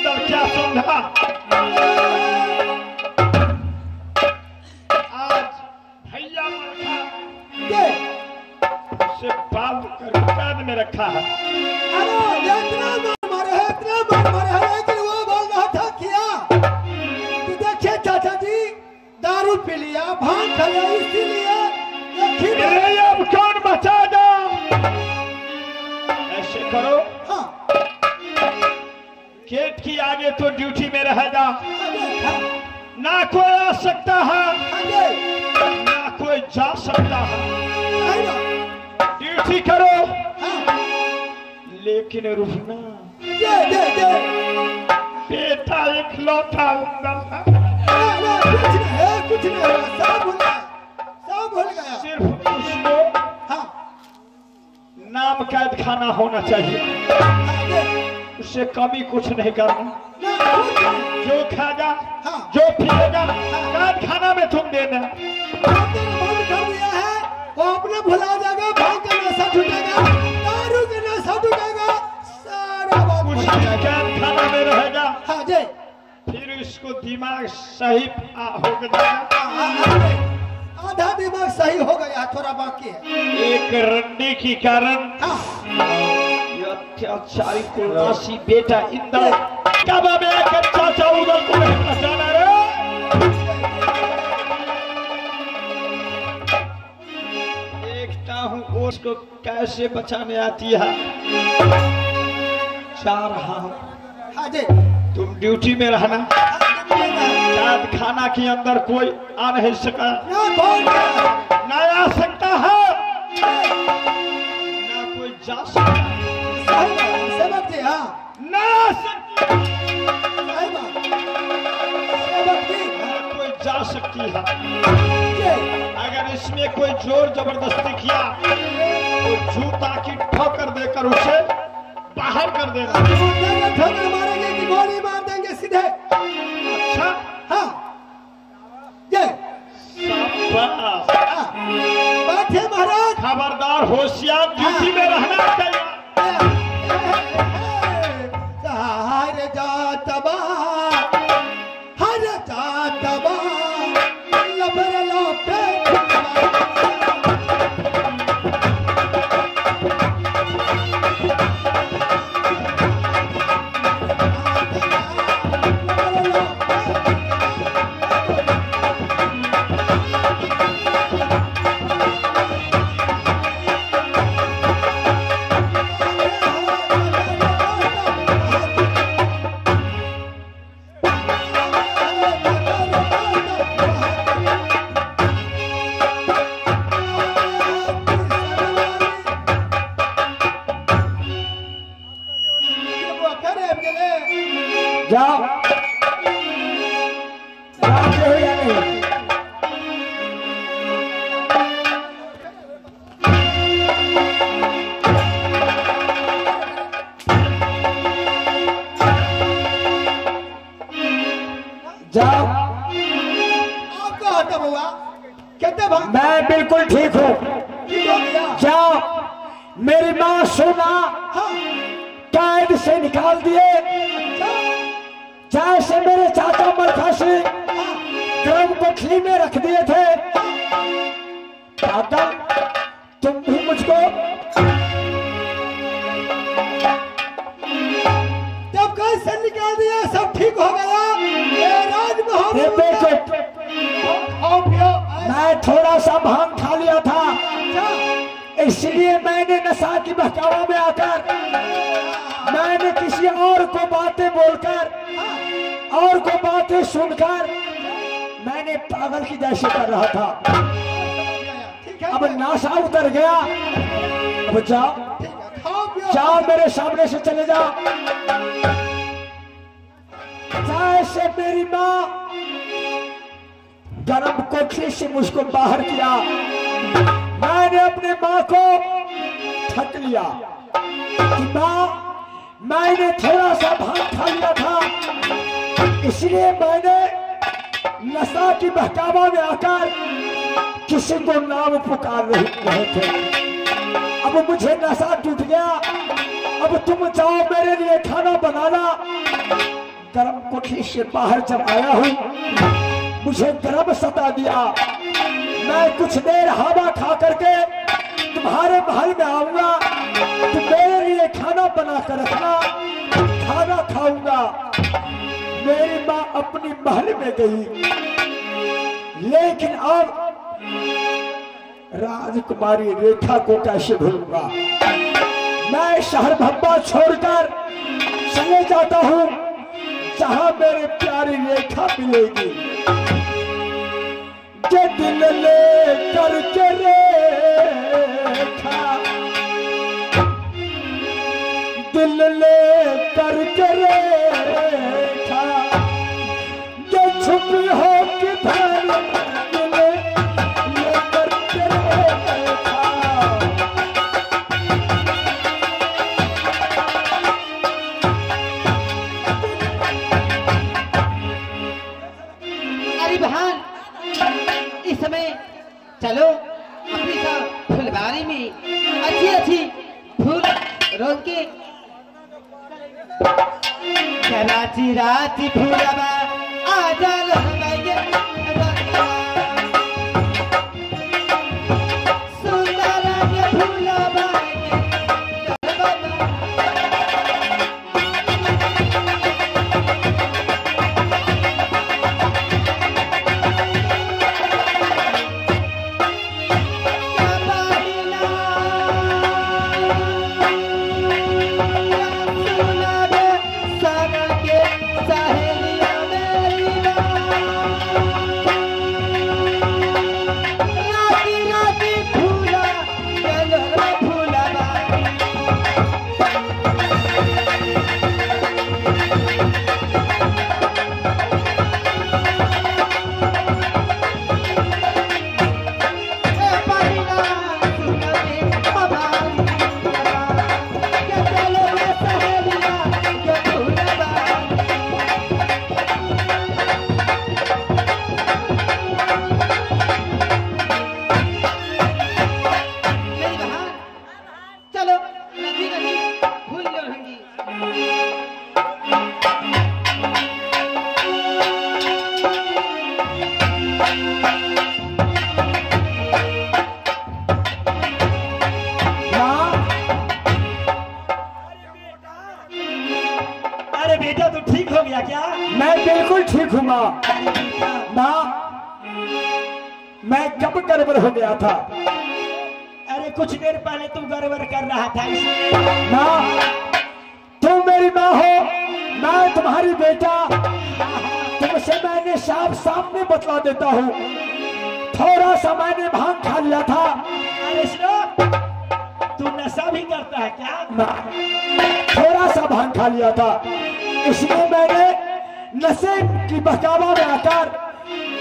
इंदर क्या समझा? आज भैया उसे बाल कर कान में रखा है। अरे इतना मारे है, इतना मारे है, लेकिन वो बोल रहा था क्या तू देखिए चाचा जी दारू पी लिया, भांग खा लिया, इसीलिए अब कौन बचाएगा? ऐसे करो, हाँ गेट की आगे तो ड्यूटी में रहेगा, ना कोई आ सकता है ना कोई जा सकता है। ड्यूटी करो, लेकिन रुकना बेटा एक लौटा कुछ नहीं हुआ, सब भूल गया। सिर्फ उसको नाम कैद खाना होना चाहिए, उससे कमी कुछ नहीं करना। जो खाएगा जो पिएगा कैद खाना में तुम देना। बंद कर दिया है, वो अपने भुला जाएगा, भांग का नशा छूटेगा, दारू का नशा छूटेगा, सारा कुछ कैद खाना में रहेगा। हाँ जी, फिर इसको दिमाग सही हो गया, आधा दिमाग सही हो गया, थोड़ा बाकी है। एक रंडी की कारण अत्याचारी कुलवासी बेटा इंदर कब आकर चाचा उधर को नहीं बचाना रे। देखता हूँ उसको कैसे बचाने आती है। जा रहा हूँ। हाँ जी, तुम ड्यूटी में रहना, कैद खाना के अंदर कोई आ नहीं सका, ना आ सकता है ना कोई जा सकता है, ना आ सकता ना कोई जा सकती है। अगर इसमें कोई जोर जबरदस्ती किया तो जूता की ठोकर देकर उसे बाहर कर देना। ठोकर मारेंगे कि गोली मार देंगे सीधे? अच्छा, हाँ ये बैठे महाराज, खबरदार होशियार, ड्यूटी में रहना चाहिए। हर जातबा हर जातबा लबर लोपे जाओ हो या नहीं? जाओ। आपका खत्म हुआ? कहते भाग? मैं बिल्कुल ठीक हूँ। जाओ, मेरी माँ सोना कैद से निकाल दिए, जैसे मेरे चाचा मलखा सिंह गर्म कोठरी में रख दिए थे। दादा तुम भी मुझको जब कैसे निकाल दिया, सब ठीक हो गया। मैं थोड़ा सा भांग खा लिया था, इसलिए मैंने नशा की बहकावा में आकर मैंने किसी और को बातें बोलकर और को बातें सुनकर मैंने पागल की जैसे कर रहा था। अब नशा उतर गया। अब जाओ जाओ, मेरे सामने से चले जाओ। जैसे मेरी माँ गर्म कोठरी से मुझको बाहर किया, मैंने अपने माँ को ठग लिया कि माँ मैंने थोड़ा सा भांग खा लिया था, इसलिए मैंने नशा की बहकावा में आकर किसी को नाम पुकार रहे थे। अब मुझे नशा टूट गया। अब तुम जाओ मेरे लिए खाना बनाना, गर्म कोठरी से बाहर जब आया हूँ मुझे गर्म सता दिया। मैं कुछ देर हवा खा करके तुम्हारे महल में आऊंगा, तो मेरे लिए खाना बना कर रखना, खाना खाऊंगा। मेरी माँ अपनी महल में गई, लेकिन अब राजकुमारी रेखा को कैसे भूलूंगा। मैं शहर भब्बा छोड़कर चले जाता हूँ जहां मेरी प्यारी रेखा मिलेगी। के दिल ले करके रेखा, दिल ले करके रेखा, जो छुपी हो किधर दिल ले करके रेखा। अरे बहन, इस समय चलो अपनी सब फुलबारी में अच्छी अच्छी फूल रोज के राती राती फूलबा आजा लहराएंगे सुंदर के फूलबा बेटा तू ठीक हो गया क्या? मैं बिल्कुल ठीक हूँ माँ। माँ, मैं कब गड़बड़ हो गया था? अरे कुछ देर पहले तू गड़बड़ कर रहा था इसलिए। माँ, तुम मेरी माँ हो, मैं तुम्हारी बेटा। तुमसे मैंने साफ सामने बतला देता हूँ, थोड़ा सा मैंने भांग खा लिया था। अरे सुनो, तू नशा भी करता है क्या? थोड़ा सा भांग खा लिया था, इसलिए मैंने नशे की बहकावा में आकर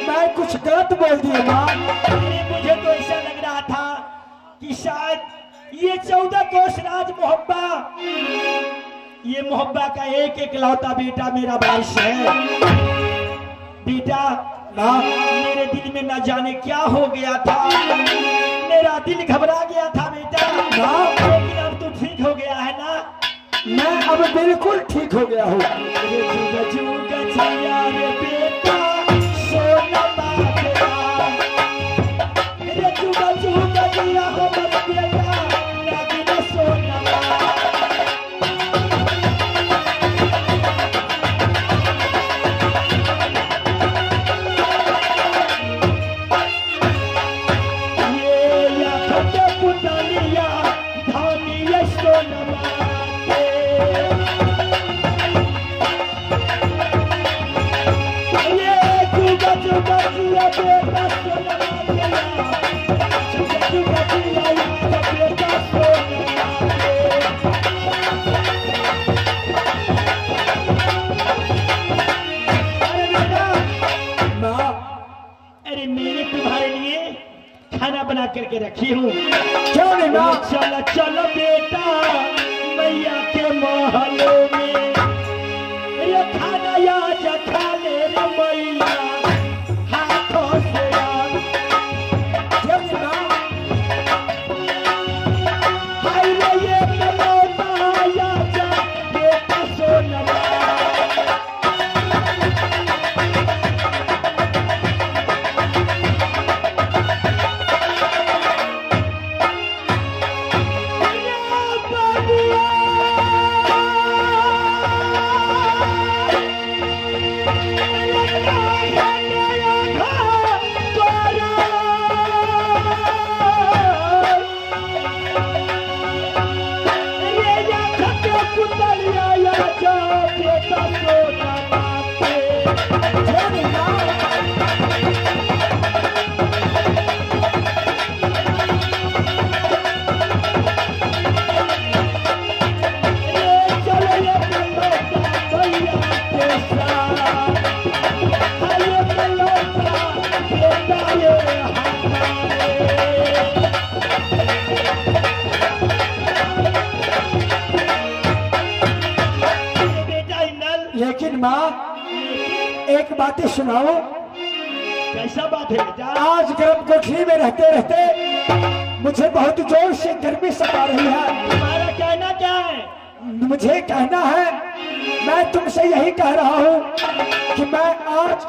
मैं कुछ गलत बोल दिया माँ। अरे मुझे तो ऐसा लग रहा था कि शायद ये 14 कोस राज मोहब्बा, ये मोहब्बा का एक एक लौता बेटा मेरा वारिस है। बेटा माँ, मेरे दिल में न जाने क्या हो गया था, मेरा दिल घबरा गया था बेटा। लेकिन अब तू ठीक हो गया है ना? मैं अब बिल्कुल ठीक हो गया हूँ। अरे मैंने तुम्हारे लिए खाना बना करके रखी हूँ। क्यों नहीं माँ? चलो चलो बेटा मैया के महल में, ये खाना आज खा ले रे मैया हाथों से। ये बेटा ये बेटा इंदल। लेकिन माँ एक बात सुनाओ। कैसा बात है बेटा? आज गर्म कोठरी में रहते रहते मुझे बहुत जोर से गर्मी सता रही है। तुम्हारा कहना क्या है? मुझे कहना है, मैं तुमसे यही कह रहा हूँ कि मैं आज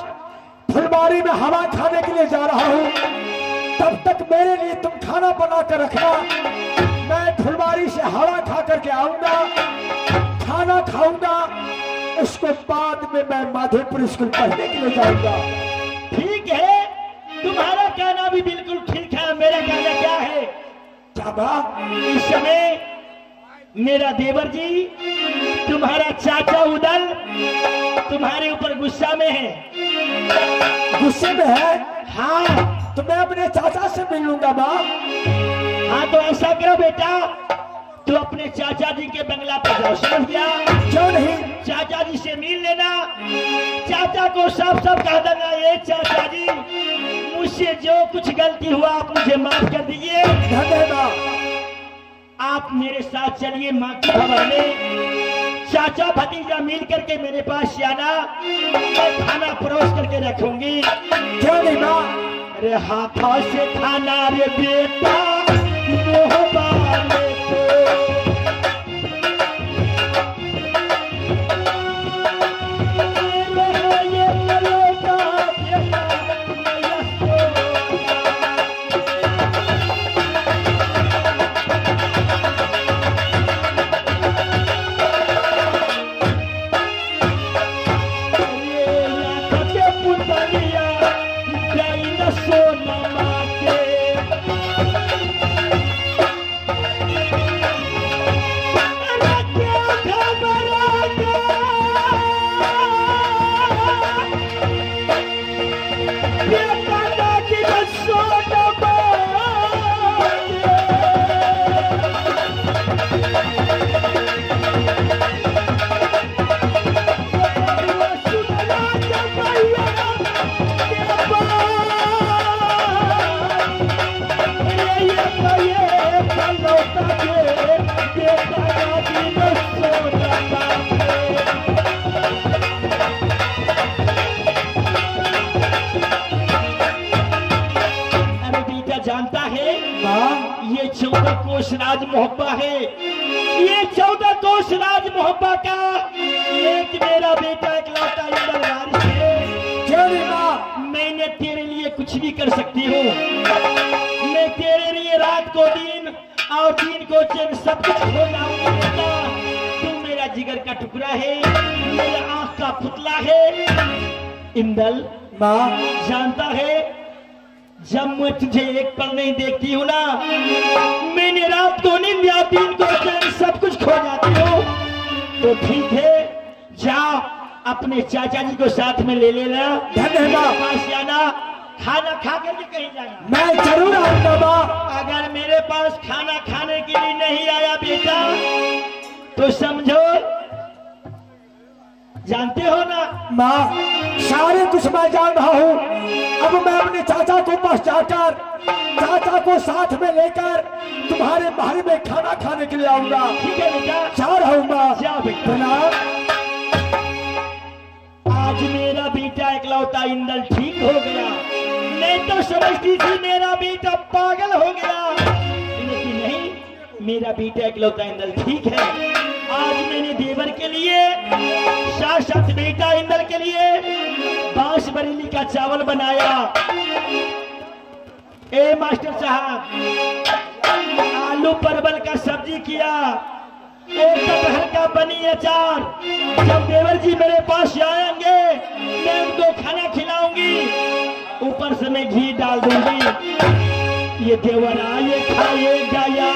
फुलबारी में हवा खाने के लिए जा रहा हूँ। तब तक मेरे लिए तुम खाना बना कर रखना। मैं फुलबारी से हवा खा करके आऊंगा, खाना खाऊंगा, उसके बाद में मैं माधोपुर स्कूल पढ़ने के लिए जाऊंगा। ठीक है, तुम्हारा कहना भी बिल्कुल ठीक है। मेरा कहना क्या है? क्या बात? इस समय मेरा देवर जी, तुम्हारा चाचा उदल तुम्हारे ऊपर गुस्सा में है। गुस्से में है? हाँ। तो मैं अपने चाचा से मिलूंगा माँ। हाँ तो ऐसा करो बेटा, तू अपने चाचा जी के बंगला पर जाओ, समझ गया? क्यों नहीं? चाचा जी से मिल लेना। चाचा को सब कह देना, ये चाचा जी मुझसे जो कुछ गलती हुआ आप मुझे माफ कर दीजिए। धन्यवाद। आप मेरे साथ चलिए माँ के भवन में। चाचा भतीजा मिल करके मेरे पास आना, मैं खाना परोस करके रखूंगी। क्यों नहीं माँ? अरे हाथों से खाना रे बेटा, मोहब्बत में तो। जानता है ये 14 कोष राज मोहब्बा है। ये 14 कोष राज मोहब्बा का एक मेरा बेटा इकलौता वारिस है। क्यों नहीं माँ? मैंने तेरे लिए कुछ भी कर सकती हूँ। मैं तेरे लिए रात को दिन और दिन को चैन सब कुछ हो जाऊंगी बेटा। तू मेरा जिगर का टुकड़ा है, मेरा आंख का पुतला है। इंदल माँ जानता है, जब मैं तुझे एक पल नहीं देखती हूँ ना, मैंने रात को नींद या दिन को चैन सब कुछ खो जाती हूँ। तो ठीक है, जा अपने चाचा जी को साथ में ले लेना। धन्यवाद। पास जाना, खाना खा करके कहीं जाना। मैं जरूर आऊंगा माँ। अगर मेरे पास खाना खाने के लिए नहीं आया बेटा, तो समझो, जानते हो ना? माँ सारे कुछ मैं जान रहा हूँ। अब मैं अपने चाचा को पास जाकर, चाचा को साथ में लेकर तुम्हारे महल में खाना खाने के लिए आऊंगा। ठीक है बेटा, जा रहा हूँ माँ। जा बेटा। आज मेरा बेटा इकलौता इंदल ठीक हो गया। मैं तो समझती थी मेरा बेटा पागल हो गया, लेकिन नहीं, मेरा बेटा इकलौता इंदल ठीक है। आज मैंने देवर के लिए, साथ बेटा इंदल के लिए बांस बरेली का चावल बनाया। ए मास्टर साहब, आलू परवल का सब्जी किया, एक कटहल का बनी अचार। जब देवर जी मेरे पास आएंगे, मैं उनको खाना खिलाऊंगी, ऊपर से मैं घी डाल दूंगी। ये देवर आए खाएगा या